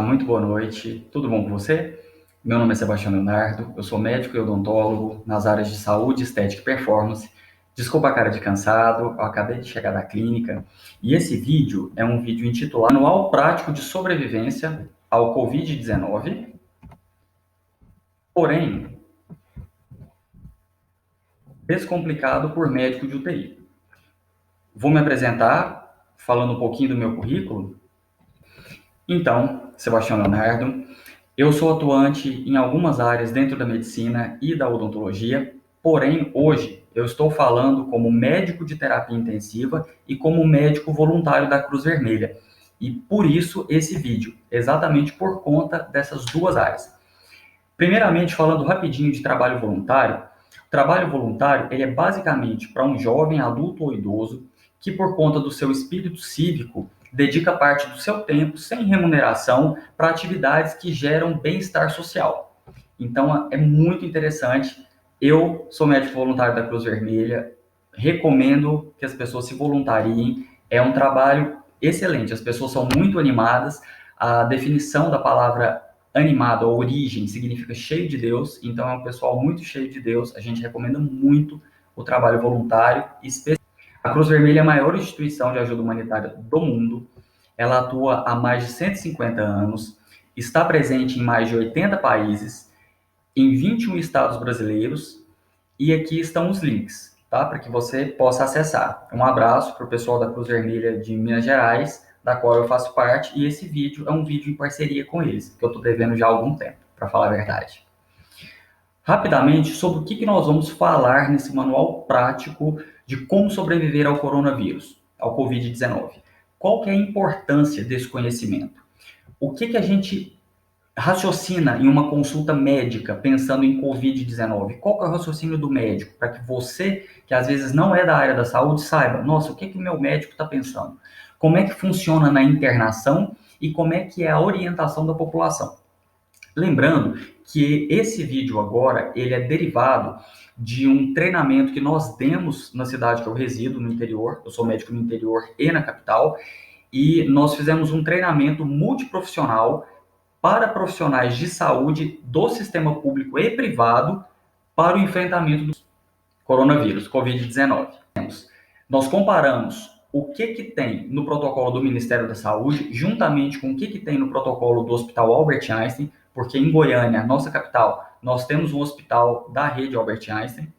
Muito boa noite, tudo bom com você? Meu nome é Sebastião Leonardo, eu sou médico e odontólogo nas áreas de saúde, estética e performance. Desculpa a cara de cansado, eu acabei de chegar da clínica e esse vídeo é um vídeo intitulado Manual Prático de Sobrevivência ao Covid-19, porém descomplicado por médico de UTI. Vou me apresentar falando um pouquinho do meu currículo. Então, Sebastião Leonardo, eu sou atuante em algumas áreas dentro da medicina e da odontologia, porém, hoje eu estou falando como médico de terapia intensiva e como médico voluntário da Cruz Vermelha. E por isso esse vídeo, exatamente por conta dessas duas áreas. Primeiramente, falando rapidinho de trabalho voluntário, o trabalho voluntário ele é basicamente para um jovem, adulto ou idoso que, por conta do seu espírito cívico, dedica parte do seu tempo sem remuneração para atividades que geram bem-estar social. Então, é muito interessante. Eu sou médico voluntário da Cruz Vermelha, recomendo que as pessoas se voluntariem. É um trabalho excelente, as pessoas são muito animadas. A definição da palavra animado, a origem, significa cheio de Deus, então é um pessoal muito cheio de Deus, a gente recomenda muito o trabalho voluntário. A Cruz Vermelha é a maior instituição de ajuda humanitária do mundo, ela atua há mais de 150 anos, está presente em mais de 80 países, em 21 estados brasileiros, e aqui estão os links, tá? Para que você possa acessar. Um abraço para o pessoal da Cruz Vermelha de Minas Gerais, da qual eu faço parte, e esse vídeo é um vídeo em parceria com eles, que eu estou devendo já há algum tempo, para falar a verdade. Rapidamente, sobre o que nós vamos falar nesse manual prático de como sobreviver ao coronavírus, ao Covid-19. Qual que é a importância desse conhecimento? O que a gente raciocina em uma consulta médica pensando em Covid-19? Qual que é o raciocínio do médico? Para que você, que às vezes não é da área da saúde, saiba, nossa, o que o meu médico está pensando? Como é que funciona na internação e como é que é a orientação da população? Lembrando que esse vídeo agora, ele é derivado de um treinamento que nós demos na cidade que eu resido, no interior. Eu sou médico no interior e na capital, e nós fizemos um treinamento multiprofissional para profissionais de saúde do sistema público e privado para o enfrentamento do coronavírus, Covid-19. Nós comparamos o que tem no protocolo do Ministério da Saúde, juntamente com o que tem no protocolo do Hospital Albert Einstein, porque em Goiânia, nossa capital, nós temos um hospital da rede Albert Einstein,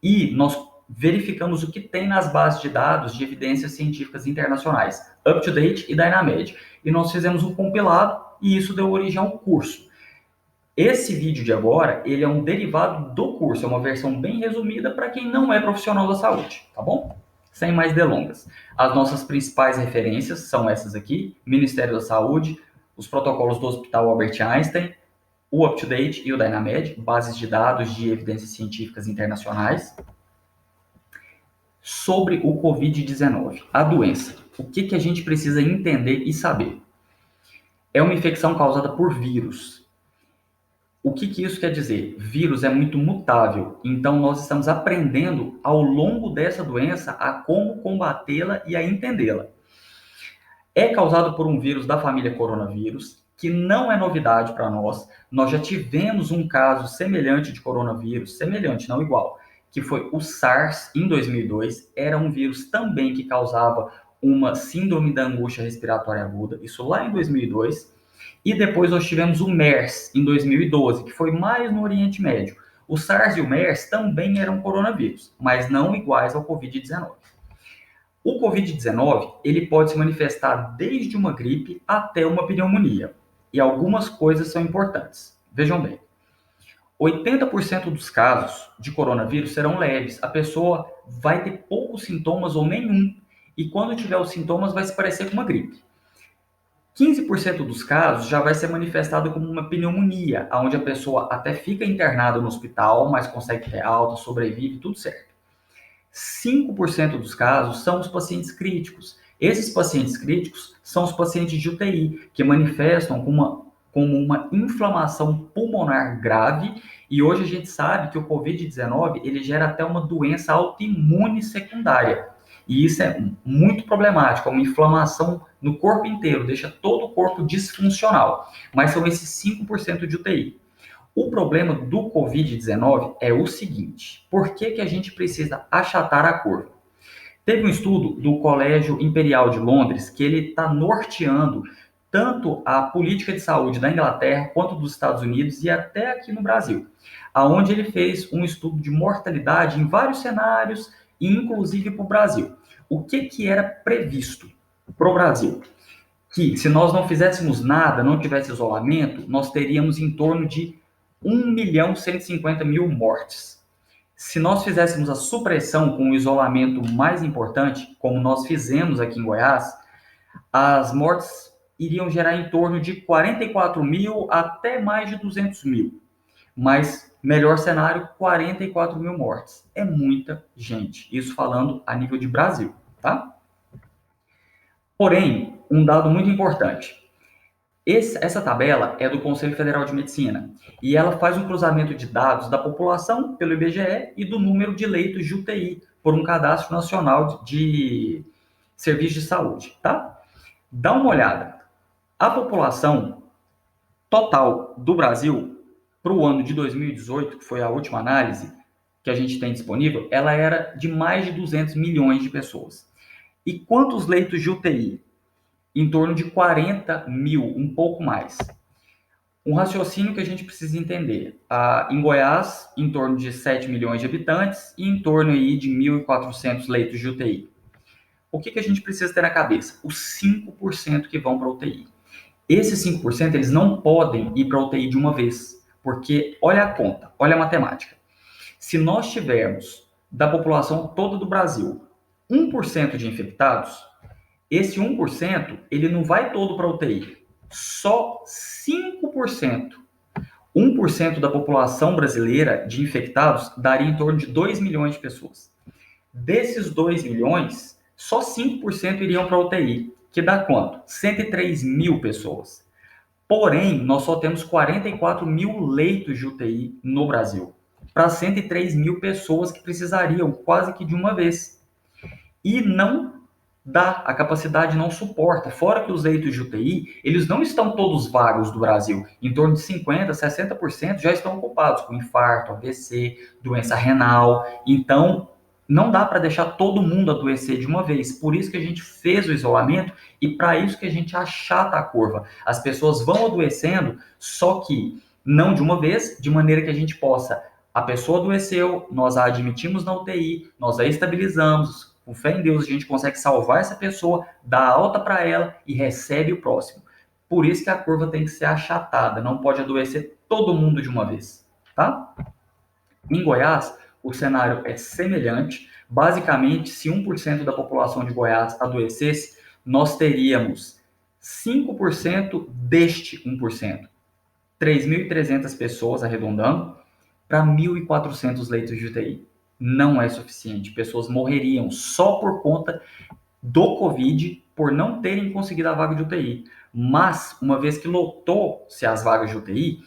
e nós verificamos o que tem nas bases de dados de evidências científicas internacionais, UpToDate e Dynamed. E nós fizemos um compilado e isso deu origem a um curso. Esse vídeo de agora, ele é um derivado do curso, é uma versão bem resumida para quem não é profissional da saúde, tá bom? Sem mais delongas. As nossas principais referências são essas aqui: Ministério da Saúde, os protocolos do Hospital Albert Einstein, o UpToDate e o Dynamed, bases de dados de evidências científicas internacionais. Sobre o Covid-19, a doença. O que a gente precisa entender e saber? É uma infecção causada por vírus. O que isso quer dizer? Vírus é muito mutável, então nós estamos aprendendo ao longo dessa doença a como combatê-la e a entendê-la. É causado por um vírus da família coronavírus, que não é novidade para nós. Nós já tivemos um caso semelhante de coronavírus, semelhante, não igual, que foi o SARS em 2002. Era um vírus também que causava uma síndrome da angústia respiratória aguda, isso lá em 2002. E depois nós tivemos o MERS em 2012, que foi mais no Oriente Médio. O SARS e o MERS também eram coronavírus, mas não iguais ao Covid-19. O Covid-19, ele pode se manifestar desde uma gripe até uma pneumonia. E algumas coisas são importantes. Vejam bem, 80% dos casos de coronavírus serão leves. A pessoa vai ter poucos sintomas ou nenhum. E quando tiver os sintomas, vai se parecer com uma gripe. 15% dos casos já vai ser manifestado como uma pneumonia, onde a pessoa até fica internada no hospital, mas consegue ter alta, sobrevive, tudo certo. 5% dos casos são os pacientes críticos. Esses pacientes críticos são os pacientes de UTI, que manifestam como uma inflamação pulmonar grave, e hoje a gente sabe que o Covid-19 ele gera até uma doença autoimune secundária. E isso é muito problemático, é uma inflamação no corpo inteiro, deixa todo o corpo disfuncional. Mas são esses 5% de UTI. O problema do Covid-19 é o seguinte: por que a gente precisa achatar a curva? Teve um estudo do Colégio Imperial de Londres que ele está norteando tanto a política de saúde da Inglaterra quanto dos Estados Unidos e até aqui no Brasil, aonde ele fez um estudo de mortalidade em vários cenários e inclusive para o Brasil. O que era previsto para o Brasil? Que se nós não fizéssemos nada, não tivesse isolamento, nós teríamos em torno de 1.150.000 mortes. Se nós fizéssemos a supressão com o isolamento mais importante, como nós fizemos aqui em Goiás, as mortes iriam gerar em torno de 44 mil até mais de 200 mil. Mas, melhor cenário, 44 mil mortes. É muita gente. Isso falando a nível de Brasil, tá? Porém, um dado muito importante. Essa tabela é do Conselho Federal de Medicina e ela faz um cruzamento de dados da população pelo IBGE e do número de leitos de UTI por um cadastro nacional de serviços de saúde, tá? Dá uma olhada. A população total do Brasil para o ano de 2018, que foi a última análise que a gente tem disponível, ela era de mais de 200 milhões de pessoas. E quantos leitos de UTI? Em torno de 40 mil, um pouco mais. Um raciocínio que a gente precisa entender. Em Goiás, em torno de 7 milhões de habitantes e em torno aí de 1.400 leitos de UTI. O que a gente precisa ter na cabeça? Os 5% que vão para a UTI. Esses 5% eles não podem ir para a UTI de uma vez, porque olha a conta, olha a matemática. Se nós tivermos da população toda do Brasil 1% de infectados, esse 1%, ele não vai todo para a UTI. Só 5%. 1% da população brasileira de infectados daria em torno de 2 milhões de pessoas. Desses 2 milhões, só 5% iriam para a UTI, que dá quanto? 103 mil pessoas. Porém, nós só temos 44 mil leitos de UTI no Brasil, para 103 mil pessoas que precisariam quase que de uma vez. E não dá, a capacidade não suporta. Fora que os leitos de UTI, eles não estão todos vagos do Brasil. Em torno de 50%, 60% já estão ocupados com infarto, AVC, doença renal. Então, não dá para deixar todo mundo adoecer de uma vez. Por isso que a gente fez o isolamento e para isso que a gente achata a curva. As pessoas vão adoecendo, só que não de uma vez, de maneira que a gente possa. A pessoa adoeceu, nós a admitimos na UTI, nós a estabilizamos. Com fé em Deus, a gente consegue salvar essa pessoa, dar alta para ela e recebe o próximo. Por isso que a curva tem que ser achatada, não pode adoecer todo mundo de uma vez, tá? Em Goiás, o cenário é semelhante. Basicamente, se 1% da população de Goiás adoecesse, nós teríamos 5% deste 1%. 3.300 pessoas, arredondando, para 1.400 leitos de UTI. Não é suficiente. Pessoas morreriam só por conta do Covid, por não terem conseguido a vaga de UTI. Mas, uma vez que lotou-se as vagas de UTI,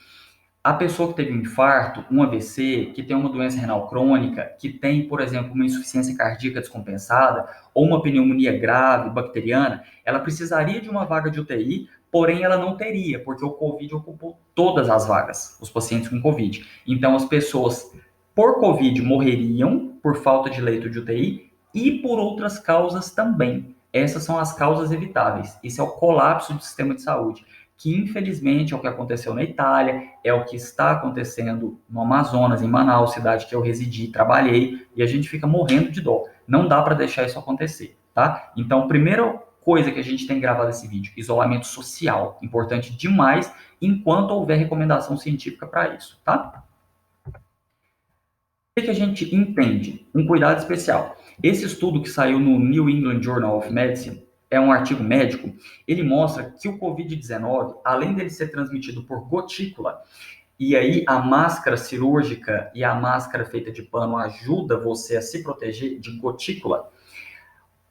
a pessoa que teve um infarto, um AVC, que tem uma doença renal crônica, que tem, por exemplo, uma insuficiência cardíaca descompensada, ou uma pneumonia grave, bacteriana, ela precisaria de uma vaga de UTI, porém ela não teria, porque o Covid ocupou todas as vagas, os pacientes com Covid. Então, as pessoas por Covid morreriam por falta de leito de UTI e por outras causas também. Essas são as causas evitáveis. Isso é o colapso do sistema de saúde, que infelizmente é o que aconteceu na Itália, é o que está acontecendo no Amazonas, em Manaus, cidade que eu residi, trabalhei, e a gente fica morrendo de dó. Não dá para deixar isso acontecer, tá? Então, primeira coisa que a gente tem gravado nesse vídeo, isolamento social, importante demais, enquanto houver recomendação científica para isso, tá? O que a gente entende? Um cuidado especial. Esse estudo que saiu no New England Journal of Medicine, é um artigo médico, ele mostra que o Covid-19, além dele ser transmitido por gotícula, e aí a máscara cirúrgica e a máscara feita de pano ajuda você a se proteger de gotícula,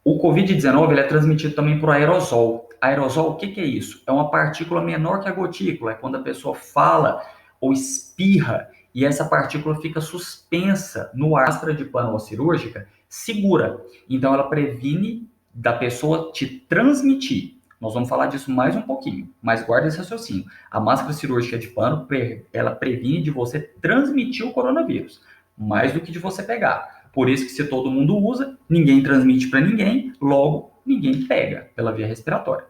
o Covid-19 ele é transmitido também por aerosol. Aerosol, o que é isso? É uma partícula menor que a gotícula, é quando a pessoa fala ou espirra, e essa partícula fica suspensa no ar. A máscara de pano cirúrgica segura. Então, ela previne da pessoa te transmitir. Nós vamos falar disso mais um pouquinho, mas guarda esse raciocínio. A máscara cirúrgica de pano, ela previne de você transmitir o coronavírus, mais do que de você pegar. Por isso que se todo mundo usa, ninguém transmite para ninguém, logo ninguém pega pela via respiratória.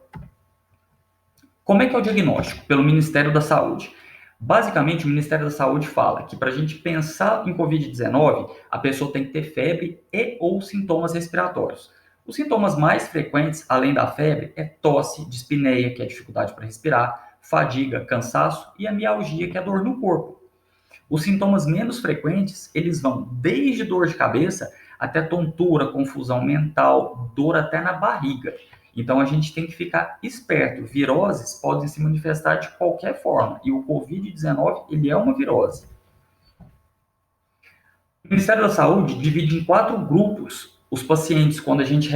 Como é que é o diagnóstico? Pelo Ministério da Saúde. Basicamente, o Ministério da Saúde fala que para a gente pensar em Covid-19, a pessoa tem que ter febre e ou sintomas respiratórios. Os sintomas mais frequentes, além da febre, é tosse, dispneia, que é dificuldade para respirar, fadiga, cansaço e a mialgia, que é a dor no corpo. Os sintomas menos frequentes, eles vão desde dor de cabeça até tontura, confusão mental, dor até na barriga. Então, a gente tem que ficar esperto. Viroses podem se manifestar de qualquer forma. E o Covid-19, ele é uma virose. O Ministério da Saúde divide em 4 grupos os pacientes, quando a gente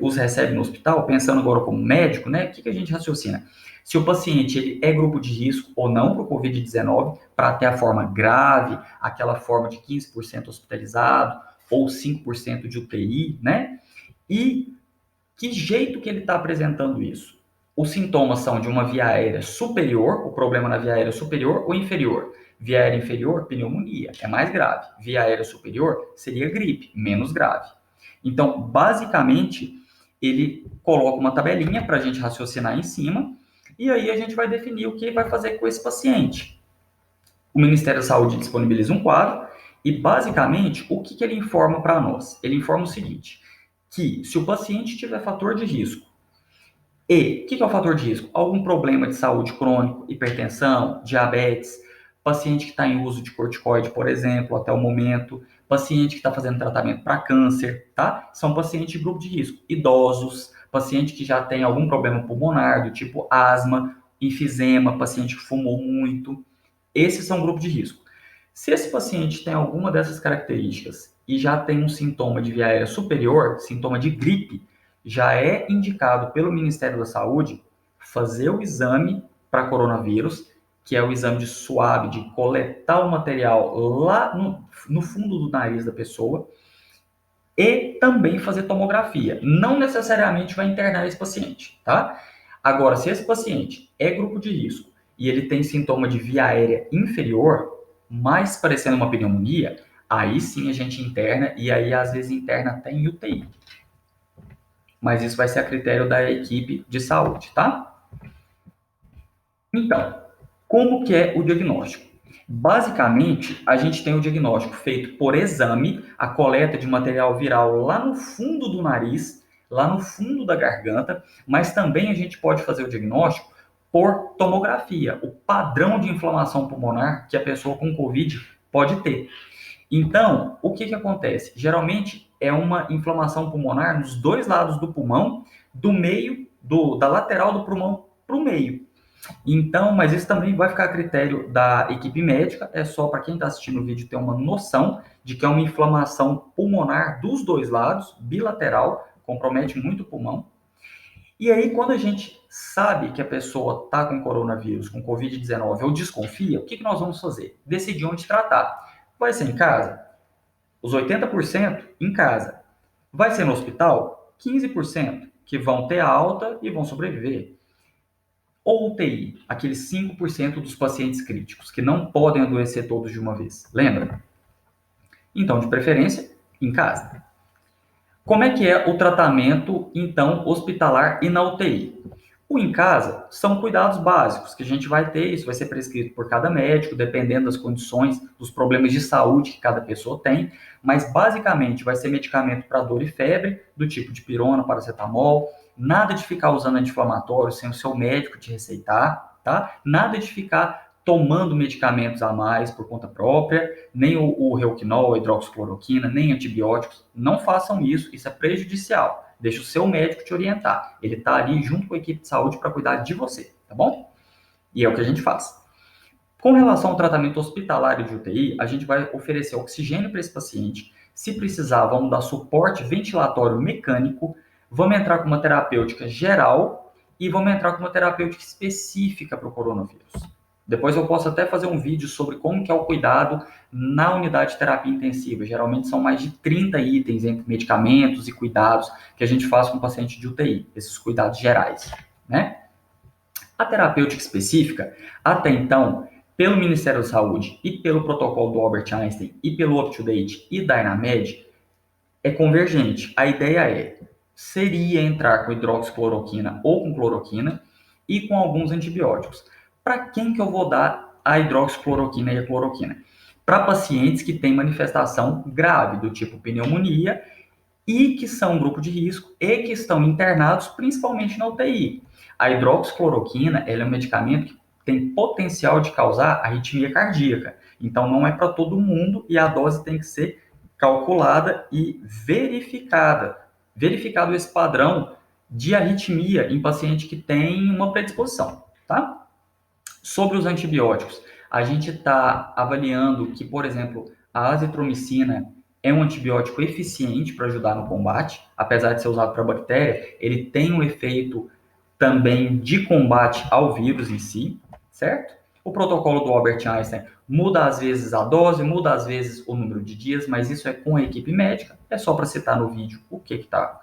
os recebe no hospital, pensando agora como médico, né? O que a gente raciocina? Se o paciente ele é grupo de risco ou não para o Covid-19, para ter a forma grave, aquela forma de 15% hospitalizado ou 5% de UTI, né? E que jeito que ele está apresentando isso? Os sintomas são de uma via aérea superior, o problema na via aérea superior ou inferior? Via aérea inferior, pneumonia, é mais grave. Via aérea superior seria gripe, menos grave. Então, basicamente, ele coloca uma tabelinha para a gente raciocinar em cima, e aí a gente vai definir o que vai fazer com esse paciente. O Ministério da Saúde disponibiliza um quadro, e basicamente, o que ele informa para nós? Ele informa o seguinte, que se o paciente tiver fator de risco, e o que é o fator de risco? Algum problema de saúde crônico, hipertensão, diabetes, paciente que está em uso de corticoide, por exemplo, até o momento, paciente que está fazendo tratamento para câncer, tá? São pacientes de grupo de risco. Idosos, paciente que já tem algum problema pulmonar, do tipo asma, enfisema, paciente que fumou muito. Esses são grupos de risco. Se esse paciente tem alguma dessas características e já tem um sintoma de via aérea superior, sintoma de gripe, já é indicado pelo Ministério da Saúde fazer o exame para coronavírus, que é o exame de swab, de coletar o material lá no fundo do nariz da pessoa, e também fazer tomografia. Não necessariamente vai internar esse paciente, tá? Agora, se esse paciente é grupo de risco e ele tem sintoma de via aérea inferior, mais parecendo uma pneumonia, aí sim a gente interna, e aí às vezes interna até em UTI. Mas isso vai ser a critério da equipe de saúde, tá? Então, como que é o diagnóstico? Basicamente, a gente tem o diagnóstico feito por exame, a coleta de material viral lá no fundo do nariz, lá no fundo da garganta, mas também a gente pode fazer o diagnóstico por tomografia, o padrão de inflamação pulmonar que a pessoa com COVID pode ter. Então, o que acontece? Geralmente é uma inflamação pulmonar nos dois lados do pulmão, do meio, da lateral do pulmão para o meio. Então, mas isso também vai ficar a critério da equipe médica, é só para quem está assistindo o vídeo ter uma noção de que é uma inflamação pulmonar dos dois lados, bilateral, compromete muito o pulmão. E aí, quando a gente sabe que a pessoa está com coronavírus, com Covid-19, ou desconfia, o que nós vamos fazer? Decidir onde tratar. Vai ser em casa? Os 80% em casa. Vai ser no hospital? 15% que vão ter alta e vão sobreviver. Ou UTI, aqueles 5% dos pacientes críticos, que não podem adoecer todos de uma vez. Lembra? Então, de preferência, em casa. Como é que é o tratamento, então, hospitalar e na UTI? O em casa são cuidados básicos que a gente vai ter, isso vai ser prescrito por cada médico, dependendo das condições, dos problemas de saúde que cada pessoa tem, mas basicamente vai ser medicamento para dor e febre, do tipo de pirona, paracetamol, nada de ficar usando anti-inflamatório sem o seu médico te receitar, tá? Nada de ficar tomando medicamentos a mais por conta própria, nem o Reuquinol, a hidroxicloroquina, nem antibióticos, não façam isso, isso é prejudicial. Deixa o seu médico te orientar. Ele está ali junto com a equipe de saúde para cuidar de você, tá bom? E é o que a gente faz. Com relação ao tratamento hospitalar de UTI, a gente vai oferecer oxigênio para esse paciente. Se precisar, vamos dar suporte ventilatório mecânico, vamos entrar com uma terapêutica geral e vamos entrar com uma terapêutica específica para o coronavírus. Depois eu posso até fazer um vídeo sobre como que é o cuidado na unidade de terapia intensiva. Geralmente são mais de 30 itens entre medicamentos e cuidados que a gente faz com o paciente de UTI, esses cuidados gerais, né? A terapêutica específica, até então, pelo Ministério da Saúde e pelo protocolo do Albert Einstein e pelo UpToDate e Dynamed, é convergente. A ideia seria entrar com hidroxicloroquina ou com cloroquina e com alguns antibióticos. Para quem que eu vou dar a hidroxicloroquina e a cloroquina? Para pacientes que têm manifestação grave, do tipo pneumonia, e que são um grupo de risco e que estão internados, principalmente na UTI. A hidroxicloroquina, ela é um medicamento que tem potencial de causar arritmia cardíaca. Então, não é para todo mundo e a dose tem que ser calculada e verificada. Verificado esse padrão de arritmia em paciente que tem uma predisposição, tá? Sobre os antibióticos, a gente está avaliando que, por exemplo, a azitromicina é um antibiótico eficiente para ajudar no combate, apesar de ser usado para bactéria, ele tem um efeito também de combate ao vírus em si, certo? O protocolo do Albert Einstein muda às vezes a dose, muda às vezes o número de dias, mas isso é com a equipe médica, é só para citar no vídeo o que está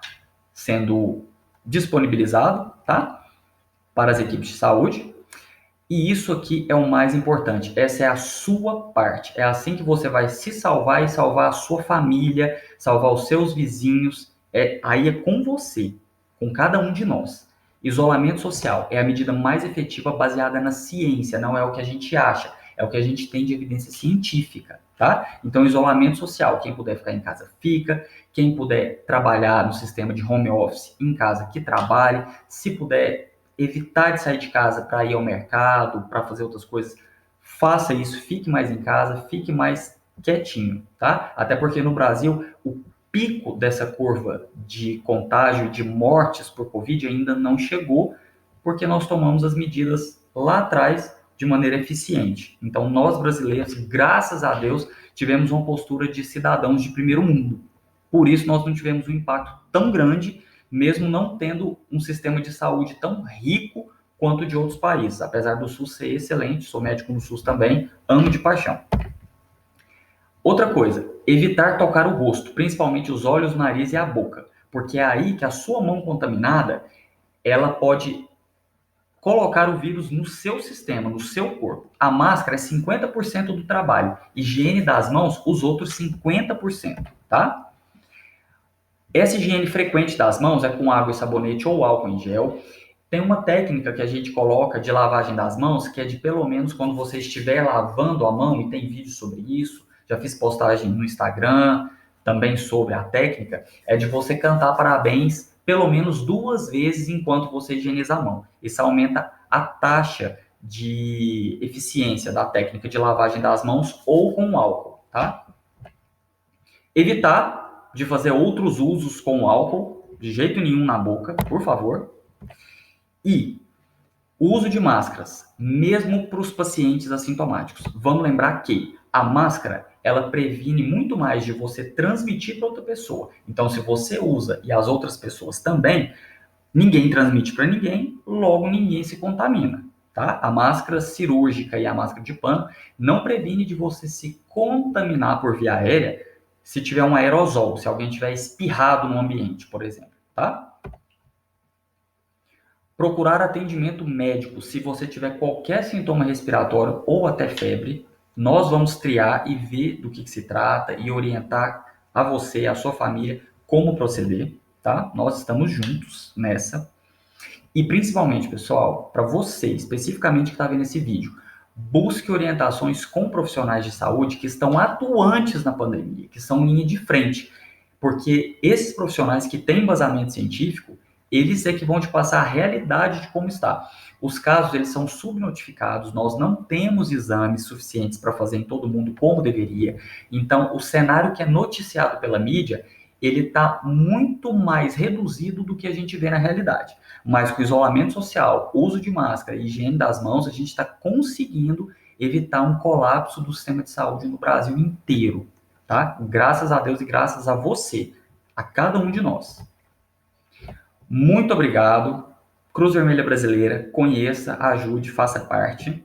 sendo disponibilizado, tá? Para as equipes de saúde. E isso aqui é o mais importante. Essa é a sua parte. É assim que você vai se salvar e salvar a sua família, salvar os seus vizinhos. Aí é com você, com cada um de nós. Isolamento social é a medida mais efetiva baseada na ciência, não é o que a gente acha, é o que a gente tem de evidência científica, tá? Então, isolamento social, quem puder ficar em casa, fica. Quem puder trabalhar no sistema de home office em casa, que trabalhe. Se puder evitar de sair de casa para ir ao mercado, para fazer outras coisas, faça isso, fique mais em casa, fique mais quietinho, tá? Até porque no Brasil, o pico dessa curva de contágio, de mortes por Covid ainda não chegou, porque nós tomamos as medidas lá atrás de maneira eficiente. Então, nós brasileiros, graças a Deus, tivemos uma postura de cidadãos de primeiro mundo. Por isso, nós não tivemos um impacto tão grande, mesmo não tendo um sistema de saúde tão rico quanto de outros países. Apesar do SUS ser excelente, sou médico no SUS também, amo de paixão. Outra coisa, evitar tocar o rosto, principalmente os olhos, o nariz e a boca, porque é aí que a sua mão contaminada, ela pode colocar o vírus no seu sistema, no seu corpo. A máscara é 50% do trabalho, higiene das mãos, os outros 50%, tá? Essa higiene frequente das mãos é com água e sabonete ou álcool em gel. Tem uma técnica que a gente coloca de lavagem das mãos, que é de pelo menos quando você estiver lavando a mão, e tem vídeo sobre isso, já fiz postagem no Instagram também sobre a técnica, é de você cantar parabéns pelo menos 2 vezes enquanto você higieniza a mão. Isso aumenta a taxa de eficiência da técnica de lavagem das mãos ou com álcool, tá? Evitar de fazer outros usos com álcool, de jeito nenhum na boca, por favor. E o uso de máscaras, mesmo para os pacientes assintomáticos. Vamos lembrar que a máscara, ela previne muito mais de você transmitir para outra pessoa. Então, se você usa e as outras pessoas também, ninguém transmite para ninguém, logo ninguém se contamina, tá? A máscara cirúrgica e a máscara de pano não previne de você se contaminar por via aérea se tiver um aerosol, se alguém tiver espirrado no ambiente, por exemplo, tá? Procurar atendimento médico se você tiver qualquer sintoma respiratório ou até febre. Nós vamos triar e ver do que se trata e orientar a você, a sua família, como proceder, tá? Nós estamos juntos nessa. E principalmente, pessoal, para você, especificamente que está vendo esse vídeo, busque orientações com profissionais de saúde que estão atuantes na pandemia, que são linha de frente, porque esses profissionais que têm embasamento científico, eles é que vão te passar a realidade de como está. Os casos, eles são subnotificados, nós não temos exames suficientes para fazer em todo mundo como deveria. Então, o cenário que é noticiado pela mídia, ele está muito mais reduzido do que a gente vê na realidade. Mas com isolamento social, uso de máscara e higiene das mãos, a gente está conseguindo evitar um colapso do sistema de saúde no Brasil inteiro, tá? Graças a Deus e graças a você, a cada um de nós. Muito obrigado. Cruz Vermelha Brasileira, conheça, ajude, faça parte.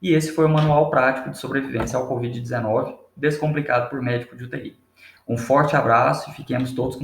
E esse foi o Manual Prático de Sobrevivência ao Covid-19, descomplicado por médico de UTI. Um forte abraço e fiquemos todos com